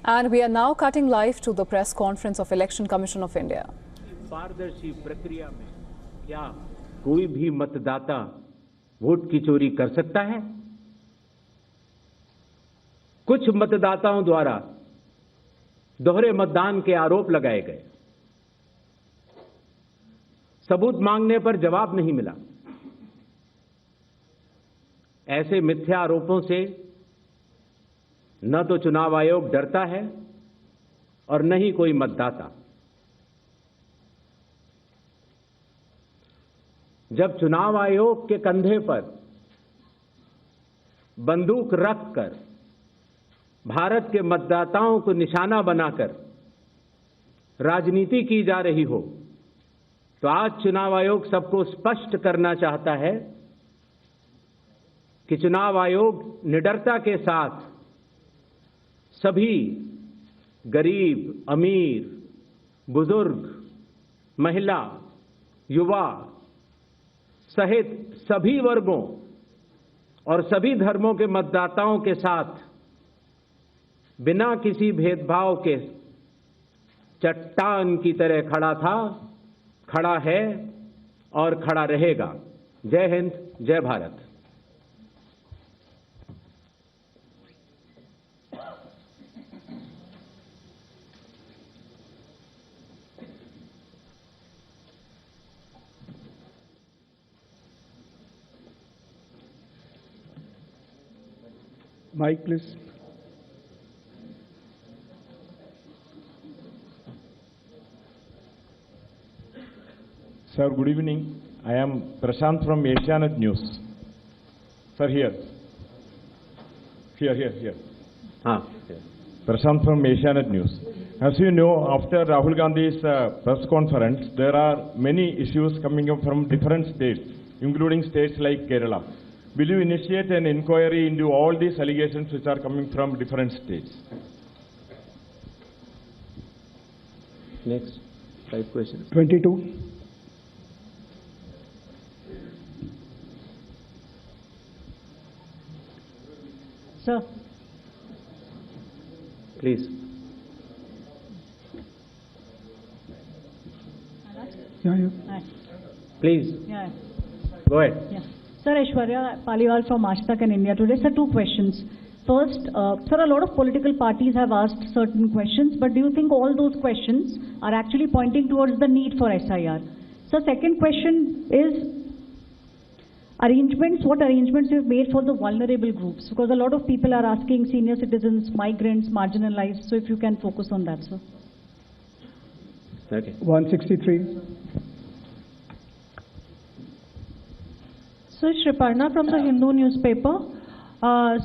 And we are now cutting live to the press conference of Election Commission of India. पारदर्शी प्रक्रिया में क्या कोई भी मतदाता वोट की चोरी कर सकता है? कुछ मतदाताओं द्वारा दोहरे मतदान के आरोप लगाए गए। सबूत मांगने पर जवाब नहीं मिला। ऐसे मिथ्या आरोपों से न तो चुनाव आयोग डरता है और न ही कोई मतदाता। जब चुनाव आयोग के कंधे पर बंदूक रखकर भारत के मतदाताओं को निशाना बनाकर राजनीति की जा रही हो, तो आज चुनाव आयोग सबको स्पष्ट करना चाहता है कि चुनाव आयोग निडरता के साथ सभी गरीब, अमीर, बुजुर्ग, महिला, युवा सहित सभी वर्गों और सभी धर्मों के मतदाताओं के साथ बिना किसी भेदभाव के चट्टान की तरह खड़ा था, खड़ा है और खड़ा रहेगा। जय हिंद, जय Bharat. Mic, please. Sir, good evening. I am Prashant from Asianet News. Sir, here. Prashant from Asianet News. As you know, after Rahul Gandhi's press conference, there are many issues coming up from different states, including states like Kerala. Will you initiate an inquiry into all these allegations which are coming from different states? Next, 5 questions. 22. Sir. Please. Yeah. Please. Yeah. Go ahead. Yeah. Sir, Aishwarya Paliwal from Aaj Tak and India Today. Sir, 2 questions. First, sir, a lot of political parties have asked certain questions, but do you think all those questions are actually pointing towards the need for SIR? So, second question is what arrangements you've made for the vulnerable groups? Because a lot of people are asking senior citizens, migrants, marginalized. So, if you can focus on that, sir. Okay. 163. So, Shriparna from the Hindu newspaper.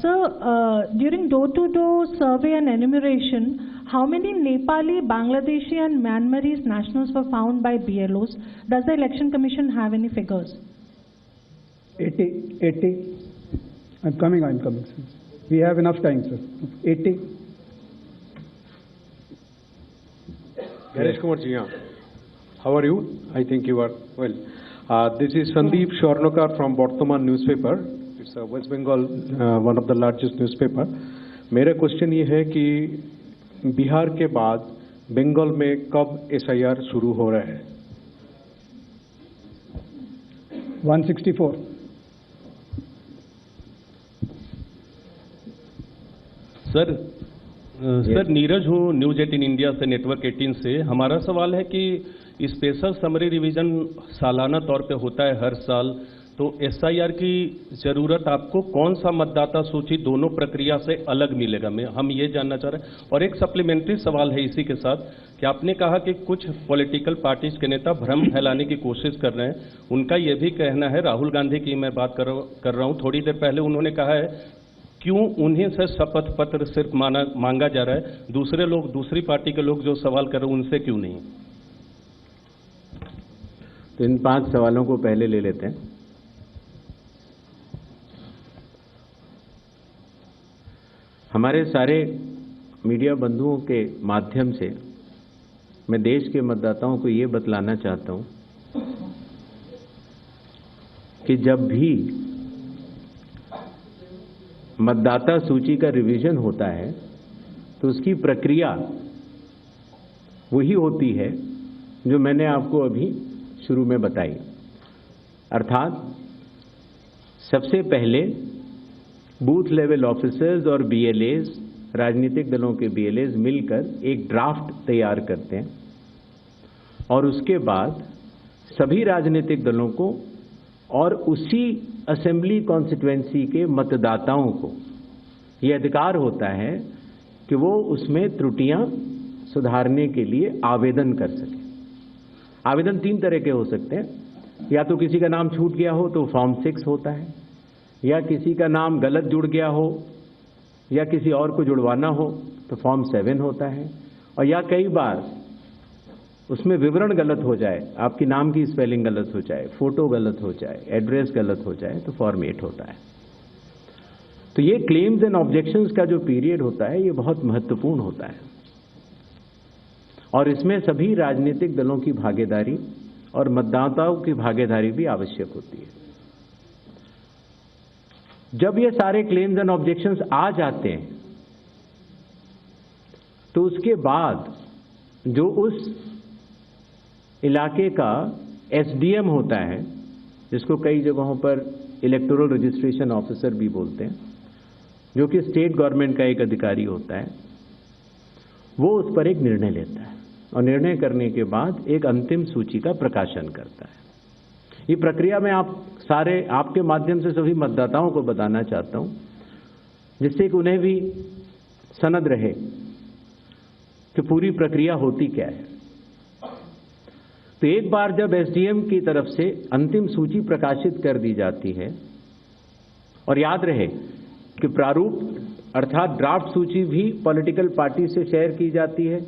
Sir, during door-to-door survey and enumeration, how many Nepali, Bangladeshi and Myanmarese nationals were found by BLOs? Does the Election Commission have any figures? 80. I'm coming, sir. We have enough time, sir. 80. Ganesh Kumar ji, how are you? I think you are well. This is Sandeep Shornokar from Bardhaman newspaper. It's West Bengal, one of the largest newspaper. मेरा question ये है कि बिहार के बाद बंगाल में कब SIR शुरू हो रहा है? 164. सर नीरज हूँ, न्यूज 18 इंडिया से, नेटवर्क 18 से। हमारा सवाल है कि स्पेशल समरी रिवीजन सालाना तौर पे होता है हर साल, तो SIR की जरूरत आपको कौन सा मतदाता सूची दोनों प्रक्रिया से अलग मिलेगा? हम ये जानना चाह रहे हैं। और एक सप्लीमेंट्री सवाल है इसी के साथ कि आपने कहा कि कुछ पॉलिटिकल पार्टीज के नेता भ्रम फैलाने की कोशिश कर रहे हैं। उनका ये भी कहना है, राहुल गांधी की मैं बात कर रहा हूँ, थोड़ी देर पहले उन्होंने कहा है क्यों उन्हीं से शपथ पत्र सिर्फ मांगा जा रहा है, दूसरे लोग, दूसरी पार्टी के लोग जो सवाल कर रहे हैं उनसे क्यों नहीं? तो इन 5 सवालों को पहले ले लेते हैं। हमारे सारे मीडिया बंधुओं के माध्यम से मैं देश के मतदाताओं को ये बतलाना चाहता हूं कि जब भी मतदाता सूची का रिवीजन होता है तो तो उसकी प्रक्रिया वही होती है जो मैंने आपको अभी शुरू में बताई, अर्थात सबसे पहले बूथ लेवल ऑफिसर्स और BLAs, राजनीतिक दलों के BLAs मिलकर एक ड्राफ्ट तैयार करते हैं और उसके बाद सभी राजनीतिक दलों को और उसी असेंबली कॉन्स्टिट्यूएंसी के मतदाताओं को ये अधिकार होता है कि वो उसमें त्रुटियां सुधारने के लिए आवेदन कर सकें। आवेदन 3 तरह के हो सकते हैं, या तो किसी का नाम छूट गया हो तो फॉर्म 6 होता है, या किसी का नाम गलत जुड़ गया हो या किसी और को जुड़वाना हो तो फॉर्म 7 होता है, और या कई बार उसमें विवरण गलत हो जाए, आपकी नाम की स्पेलिंग गलत हो जाए, फोटो गलत हो जाए, एड्रेस गलत हो जाए तो फॉर्म 8 होता है। तो ये क्लेम्स एंड ऑब्जेक्शंस का जो पीरियड होता है ये बहुत महत्वपूर्ण होता है और इसमें सभी राजनीतिक दलों की भागीदारी और मतदाताओं की भागीदारी भी आवश्यक होती है। जब ये सारे क्लेम्स एंड ऑब्जेक्शंस आ जाते हैं तो उसके बाद जो उस इलाके का SDM होता है, जिसको कई जगहों पर इलेक्टोरल रजिस्ट्रेशन ऑफिसर भी बोलते हैं, जो कि स्टेट गवर्नमेंट का एक अधिकारी होता है, वो उस पर एक निर्णय लेता है और निर्णय करने के बाद एक अंतिम सूची का प्रकाशन करता है। ये प्रक्रिया मैं आपके माध्यम से सभी मतदाताओं को बताना चाहता हूं, जिससे कि उन्हें भी सनद रहे कि पूरी प्रक्रिया होती क्या है। तो एक बार जब SDM की तरफ से अंतिम सूची प्रकाशित कर दी जाती है, और याद रहे कि प्रारूप अर्थात ड्राफ्ट सूची भी पॉलिटिकल पार्टी से शेयर की जाती है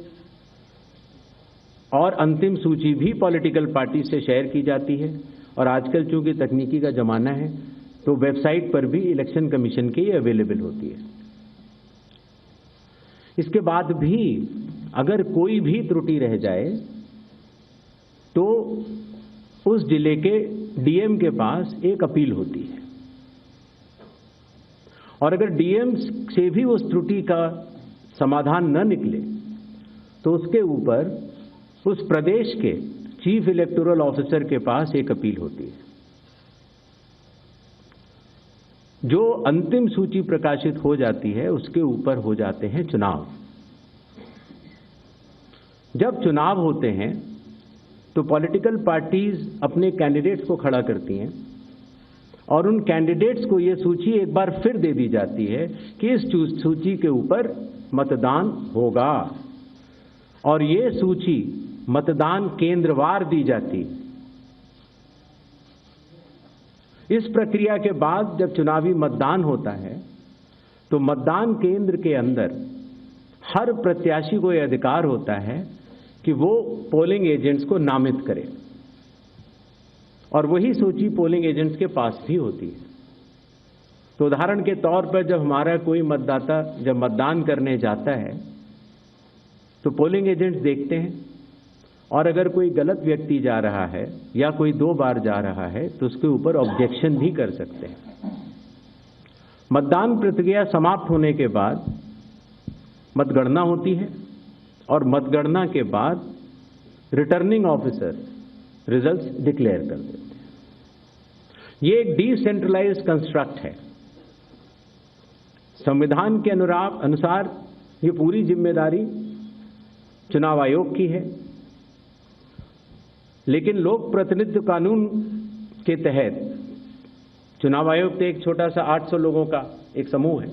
और अंतिम सूची भी पॉलिटिकल पार्टी से शेयर की जाती है, और आजकल चूंकि तकनीकी का जमाना है तो वेबसाइट पर भी इलेक्शन कमीशन की अवेलेबल होती है। इसके बाद भी अगर कोई भी त्रुटि रह जाए तो उस जिले के DM के पास एक अपील होती है, और अगर DM से भी उस त्रुटि का समाधान न निकले तो उसके ऊपर उस प्रदेश के चीफ इलेक्टोरल ऑफिसर के पास एक अपील होती है। जो अंतिम सूची प्रकाशित हो जाती है उसके ऊपर हो जाते हैं चुनाव। जब चुनाव होते हैं तो पॉलिटिकल पार्टीज अपने कैंडिडेट्स को खड़ा करती हैं और उन कैंडिडेट्स को यह सूची एक बार फिर दे दी जाती है कि इस सूची के ऊपर मतदान होगा, और ये सूची मतदान केंद्रवार दी जाती। इस प्रक्रिया के बाद जब चुनावी मतदान होता है तो मतदान केंद्र के अंदर हर प्रत्याशी को यह अधिकार होता है कि वो पोलिंग एजेंट्स को नामित करे, और वही सूची पोलिंग एजेंट्स के पास भी होती है। तो उदाहरण के तौर पर जब हमारा कोई मतदाता जब मतदान करने जाता है तो पोलिंग एजेंट्स देखते हैं, और अगर कोई गलत व्यक्ति जा रहा है या कोई 2 बार जा रहा है तो उसके ऊपर ऑब्जेक्शन भी कर सकते हैं। मतदान प्रक्रिया समाप्त होने के बाद मतगणना होती है, और मतगणना के बाद रिटर्निंग ऑफिसर रिजल्ट्स डिक्लेयर कर देते हैं। ये एक डिसेंट्रलाइज्ड कंस्ट्रक्ट है। संविधान के अनुसार ये पूरी जिम्मेदारी चुनाव आयोग की है, लेकिन लोक प्रतिनिधित्व कानून के तहत चुनाव आयोग तो एक छोटा सा 800 लोगों का एक समूह है,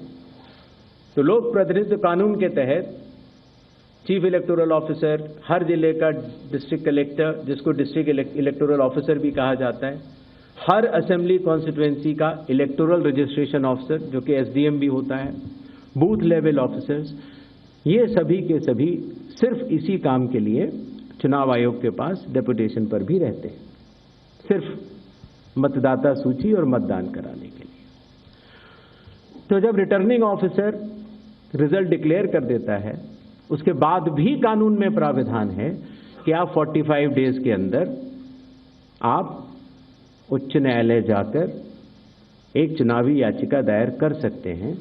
तो लोक प्रतिनिधित्व कानून के तहत चीफ इलेक्टोरल ऑफिसर, हर जिले का डिस्ट्रिक्ट कलेक्टर, जिसको डिस्ट्रिक्ट इलेक्टोरल ऑफिसर भी कहा जाता है, हर असेंबली कॉन्स्टिट्यूएंसी का इलेक्टोरल रजिस्ट्रेशन ऑफिसर जो कि SDM भी होता है, बूथ लेवल ऑफिसर्स, ये सभी के सभी सिर्फ इसी काम के लिए चुनाव आयोग के पास डेपुटेशन पर भी रहते हैं, सिर्फ मतदाता सूची और मतदान कराने के लिए। तो जब रिटर्निंग ऑफिसर रिजल्ट डिक्लेयर कर देता है, उसके बाद भी कानून में प्राविधान है कि आप 45 डेज के अंदर आप उच्च न्यायालय जाकर एक चुनावी याचिका दायर कर सकते हैं